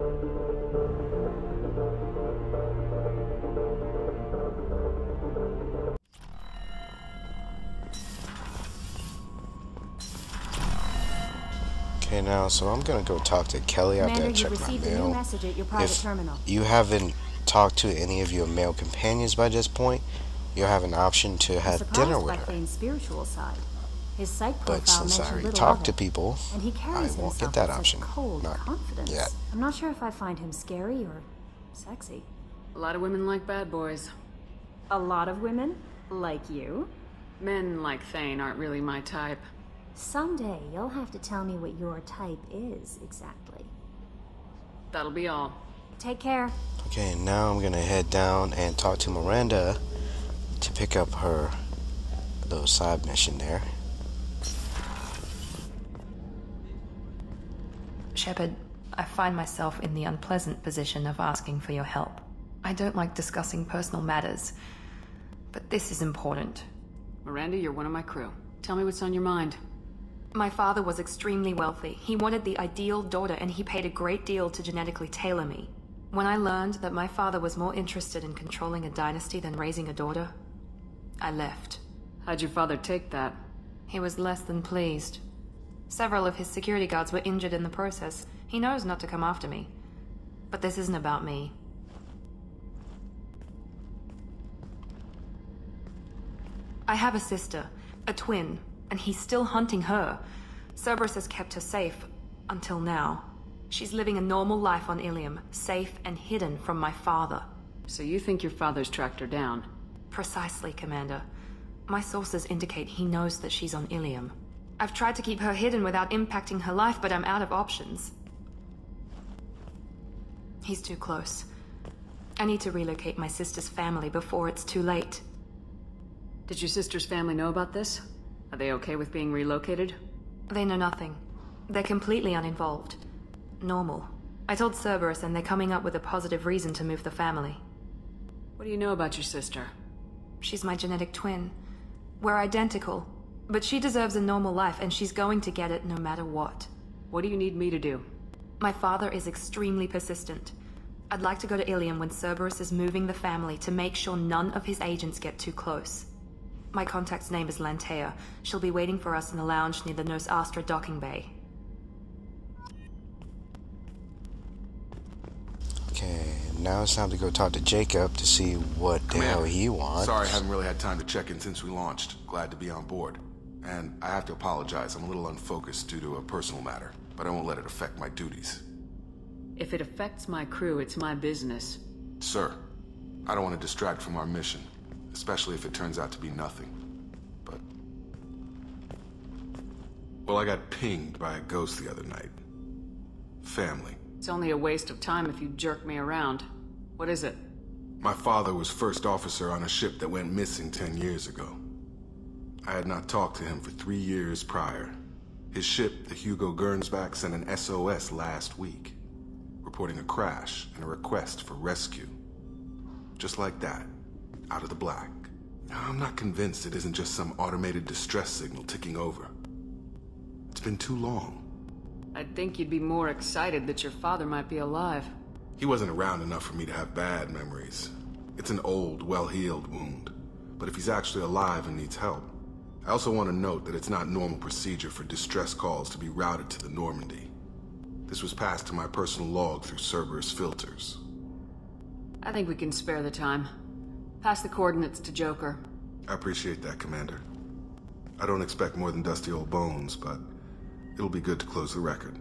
Okay, now, so I'm gonna go talk to Kelly after I Commander, you check my received a new mail. message at your private If terminal. you haven't talked to any of your male companions by this point, you'll have an option to I'm have dinner surprised with by her. Thane's spiritual side. His psych But profile since I mentioned already little of talked to it, people, and he I carries won't get himself that with such option. cold Not confidence. yet. I'm not sure if I find him scary or sexy. A lot of women like bad boys. A lot of women? Like you? Men like Thane aren't really my type. Someday you'll have to tell me what your type is exactly. That'll be all. Take care. Okay, now I'm gonna head down and talk to Miranda to pick up her little side mission there. Shepard, I find myself in the unpleasant position of asking for your help. I don't like discussing personal matters, but this is important. Miranda, you're one of my crew. Tell me what's on your mind. My father was extremely wealthy. He wanted the ideal daughter, and he paid a great deal to genetically tailor me. When I learned that my father was more interested in controlling a dynasty than raising a daughter, I left. How'd your father take that? He was less than pleased. Several of his security guards were injured in the process. He knows not to come after me. But this isn't about me. I have a sister, a twin, and he's still hunting her. Cerberus has kept her safe, until now. She's living a normal life on Ilium, safe and hidden from my father. So you think your father's tracked her down? Precisely, Commander. My sources indicate he knows that she's on Ilium. I've tried to keep her hidden without impacting her life, but I'm out of options. He's too close. I need to relocate my sister's family before it's too late. Did your sister's family know about this? Are they okay with being relocated? They know nothing. They're completely uninvolved. Normal. I told Cerberus, and they're coming up with a positive reason to move the family. What do you know about your sister? She's my genetic twin. We're identical, but she deserves a normal life, and she's going to get it no matter what. What do you need me to do? My father is extremely persistent. I'd like to go to Ilium when Cerberus is moving the family to make sure none of his agents get too close. My contact's name is Lantea. She'll be waiting for us in the lounge near the Nos Astra docking bay. Okay, now it's time to go talk to Jacob to see what the hell he wants. Sorry, I haven't really had time to check in since we launched. Glad to be on board. And I have to apologize, I'm a little unfocused due to a personal matter, but I won't let it affect my duties. If it affects my crew, it's my business. Sir, I don't want to distract from our mission, especially if it turns out to be nothing. But... well, I got pinged by a ghost the other night. Family. It's only a waste of time if you jerk me around. What is it? My father was first officer on a ship that went missing 10 years ago. I had not talked to him for 3 years prior. His ship, the Hugo Gernsback, sent an SOS last week, reporting a crash and a request for rescue. Just like that, out of the black. Now, I'm not convinced it isn't just some automated distress signal ticking over. It's been too long. I'd think you'd be more excited that your father might be alive. He wasn't around enough for me to have bad memories. It's an old, well-healed wound. But if he's actually alive and needs help, I also want to note that it's not normal procedure for distress calls to be routed to the Normandy. This was passed to my personal log through Cerberus filters. I think we can spare the time. Pass the coordinates to Joker. I appreciate that, Commander. I don't expect more than dusty old bones, but it'll be good to close the record.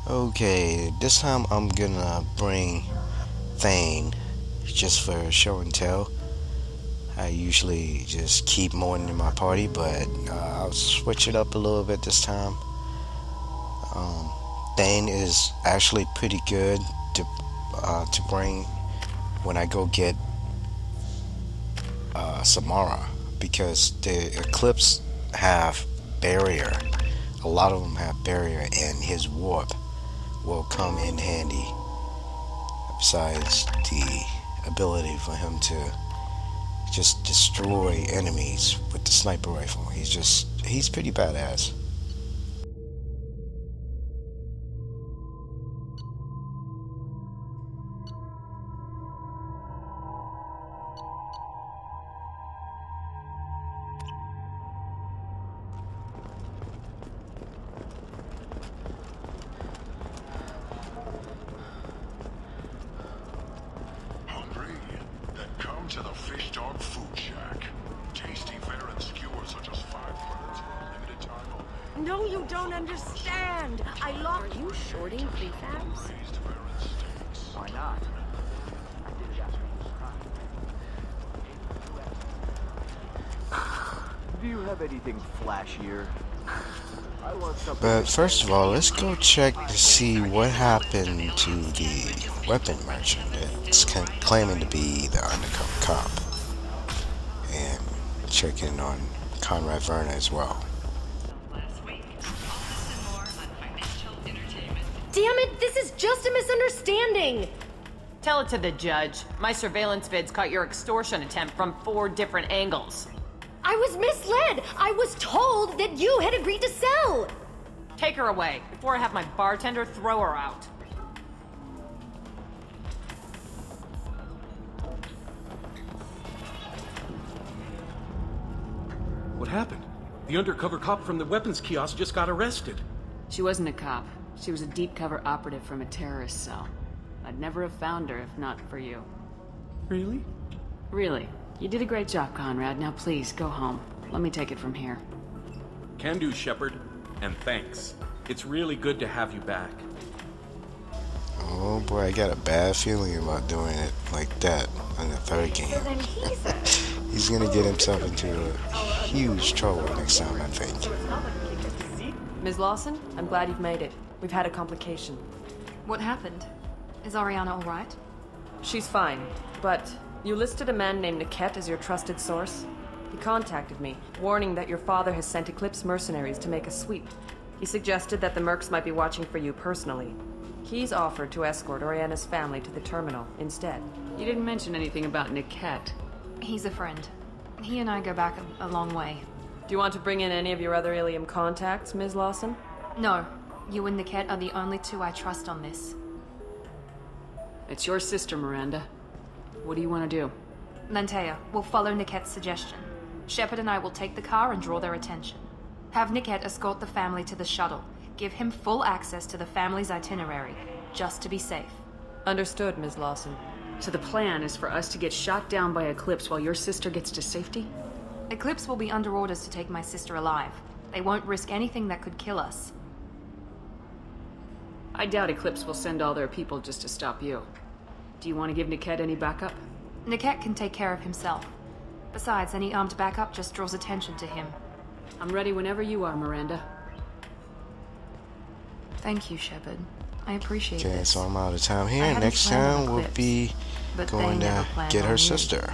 Okay, this time I'm gonna bring Thane just for show and tell. I usually just keep Morton in my party, but I'll switch it up a little bit this time. Thane is actually pretty good to bring when I go get Samara, because the Eclipse have barrier. A lot of them have barrier, and his warp will come in handy. Besides the ability for him to just destroy enemies with the sniper rifle. He's pretty badass. To the Fish Dog Food Shack. Tasty fare and skewers are just 5 credits for a limited time only. No, you don't understand. I lock you shorting prefabs. Raised fare and steaks. Why not? Do you have anything flashier? I want something. But first of all, let's go check to see what happened to the weapon merchant that's claiming to be the undercover cop. And check in on Conrad Verna as well. Damn it, this is just a misunderstanding. Tell it to the judge. My surveillance vids caught your extortion attempt from 4 different angles. I was misled. I was told that you had agreed to sell. Take her away, before I have my bartender throw her out. What happened? The undercover cop from the weapons kiosk just got arrested. She wasn't a cop. She was a deep cover operative from a terrorist cell. I'd never have found her if not for you. Really? Really. You did a great job, Conrad. Now please, go home. Let me take it from here. Can do, Shepard. And thanks. It's really good to have you back. Oh boy, I got a bad feeling about doing it like that on the third game. He's gonna get himself into a huge trouble next time, I think. Ms. Lawson, I'm glad you've made it. We've had a complication. What happened? Is Ariana all right? She's fine, but you listed a man named Niket as your trusted source. He contacted me, warning that your father has sent Eclipse mercenaries to make a sweep. He suggested that the mercs might be watching for you personally. He's offered to escort Oriana's family to the terminal instead. You didn't mention anything about Niket. He's a friend. He and I go back a long way. Do you want to bring in any of your other Ilium contacts, Ms. Lawson? No. You and Niket are the only 2 I trust on this. It's your sister, Miranda. What do you want to do? Lantea, we'll follow Niket's suggestion. Shepard and I will take the car and draw their attention. Have Niket escort the family to the shuttle. Give him full access to the family's itinerary, just to be safe. Understood, Ms. Lawson. So the plan is for us to get shot down by Eclipse while your sister gets to safety? Eclipse will be under orders to take my sister alive. They won't risk anything that could kill us. I doubt Eclipse will send all their people just to stop you. Do you want to give Niket any backup? Niket can take care of himself. Besides, any armed backup just draws attention to him. I'm ready whenever you are, Miranda. Thank you, Shepard. I appreciate it. Okay, so I'm out of time here. Next time we'll be going to get her sister.